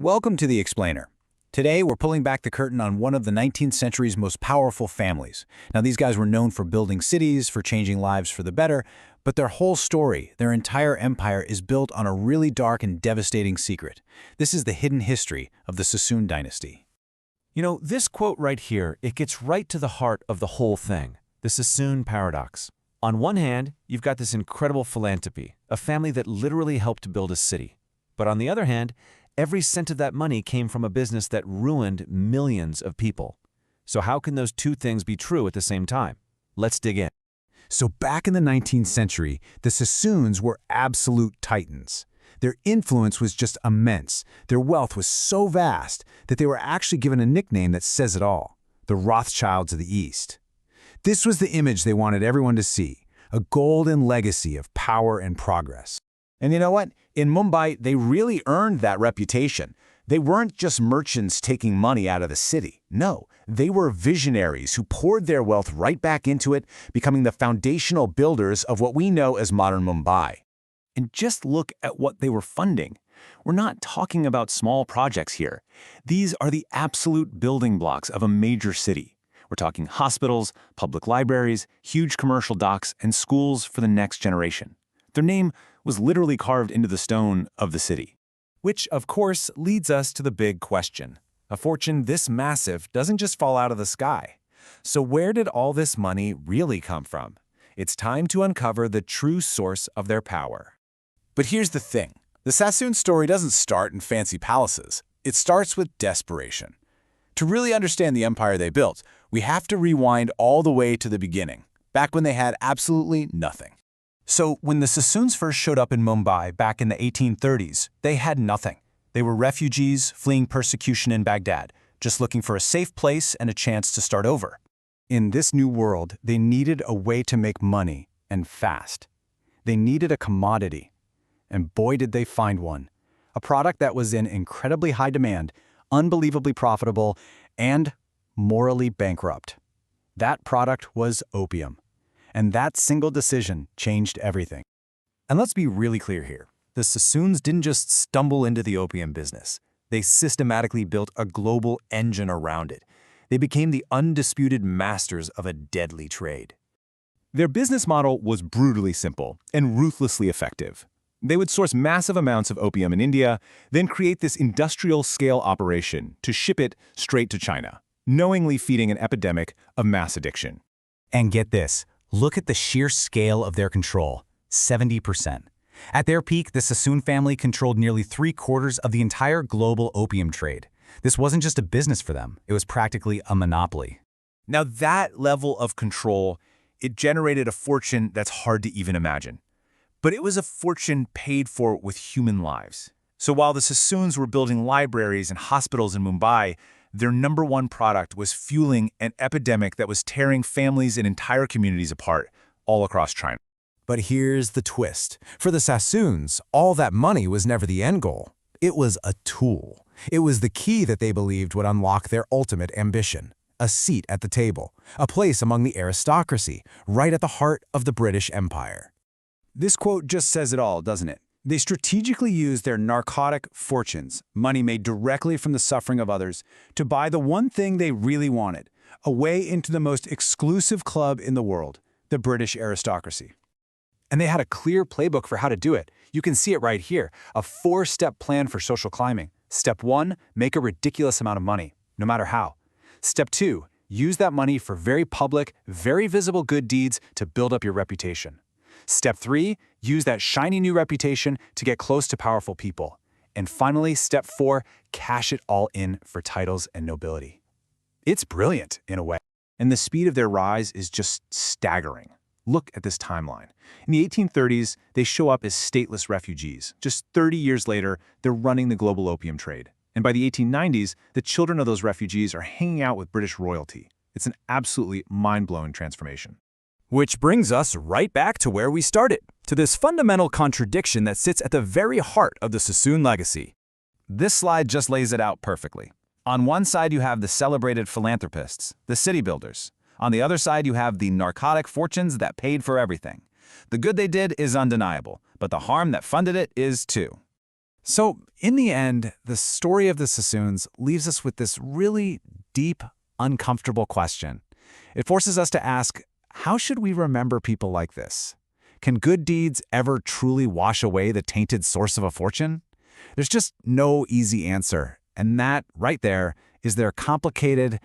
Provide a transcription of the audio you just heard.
Welcome to The Explainer. Today, we're pulling back the curtain on one of the 19th century's most powerful families. Now, these guys were known for building cities, for changing lives for the better, but their whole story, their entire empire, is built on a really dark and devastating secret. This is the hidden history of the Sassoon dynasty. You know, this quote right here, it gets right to the heart of the whole thing, the Sassoon paradox. On one hand, you've got this incredible philanthropy, a family that literally helped build a city. But on the other hand, every cent of that money came from a business that ruined millions of people. So how can those two things be true at the same time? Let's dig in. So back in the 19th century, the Sassoons were absolute titans. Their influence was just immense. Their wealth was so vast that they were actually given a nickname that says it all, the Rothschilds of the East. This was the image they wanted everyone to see, a golden legacy of power and progress. And you know what? In Mumbai, they really earned that reputation. They weren't just merchants taking money out of the city. No, they were visionaries who poured their wealth right back into it, becoming the foundational builders of what we know as modern Mumbai. And just look at what they were funding. We're not talking about small projects here. These are the absolute building blocks of a major city. We're talking hospitals, public libraries, huge commercial docks, and schools for the next generation. Their name was literally carved into the stone of the city. Which, of course, leads us to the big question. A fortune this massive doesn't just fall out of the sky. So where did all this money really come from? It's time to uncover the true source of their power. But here's the thing. The Sassoon story doesn't start in fancy palaces. It starts with desperation. To really understand the empire they built, we have to rewind all the way to the beginning, back when they had absolutely nothing. So when the Sassoons first showed up in Mumbai back in the 1830s, they had nothing. They were refugees fleeing persecution in Baghdad, just looking for a safe place and a chance to start over. In this new world, they needed a way to make money, and fast. They needed a commodity. And boy did they find one. A product that was in incredibly high demand, unbelievably profitable, and morally bankrupt. That product was opium. And that single decision changed everything. And let's be really clear here. The Sassoons didn't just stumble into the opium business. They systematically built a global engine around it. They became the undisputed masters of a deadly trade. Their business model was brutally simple and ruthlessly effective. They would source massive amounts of opium in India, then create this industrial-scale operation to ship it straight to China, knowingly feeding an epidemic of mass addiction. And get this. Look at the sheer scale of their control, 70%. At their peak, the Sassoon family controlled nearly 3/4 of the entire global opium trade. This wasn't just a business for them, it was practically a monopoly. Now that level of control, it generated a fortune that's hard to even imagine. But it was a fortune paid for with human lives. So while the Sassoons were building libraries and hospitals in Mumbai, their number one product was fueling an epidemic that was tearing families and entire communities apart all across China. But here's the twist. For the Sassoons, all that money was never the end goal. It was a tool. It was the key that they believed would unlock their ultimate ambition. A seat at the table, a place among the aristocracy, right at the heart of the British Empire. This quote just says it all, doesn't it? They strategically used their narcotic fortunes, money made directly from the suffering of others, to buy the one thing they really wanted, a way into the most exclusive club in the world, the British aristocracy. And they had a clear playbook for how to do it. You can see it right here, a 4-step plan for social climbing. Step 1, make a ridiculous amount of money, no matter how. Step 2, use that money for very public, very visible good deeds to build up your reputation. Step 3, use that shiny new reputation to get close to powerful people. And finally, step 4, cash it all in for titles and nobility. It's brilliant, in a way. And the speed of their rise is just staggering. Look at this timeline. In the 1830s, they show up as stateless refugees. Just 30 years later, they're running the global opium trade. And by the 1890s, the children of those refugees are hanging out with British royalty. It's an absolutely mind-blowing transformation. Which brings us right back to where we started, to this fundamental contradiction that sits at the very heart of the Sassoon legacy. This slide just lays it out perfectly. On one side, you have the celebrated philanthropists, the city builders. On the other side, you have the narcotic fortunes that paid for everything. The good they did is undeniable, but the harm that funded it is too. So, in the end, the story of the Sassoons leaves us with this really deep, uncomfortable question. It forces us to ask, how should we remember people like this? Can good deeds ever truly wash away the tainted source of a fortune? There's just no easy answer, and that, right there, is their complicated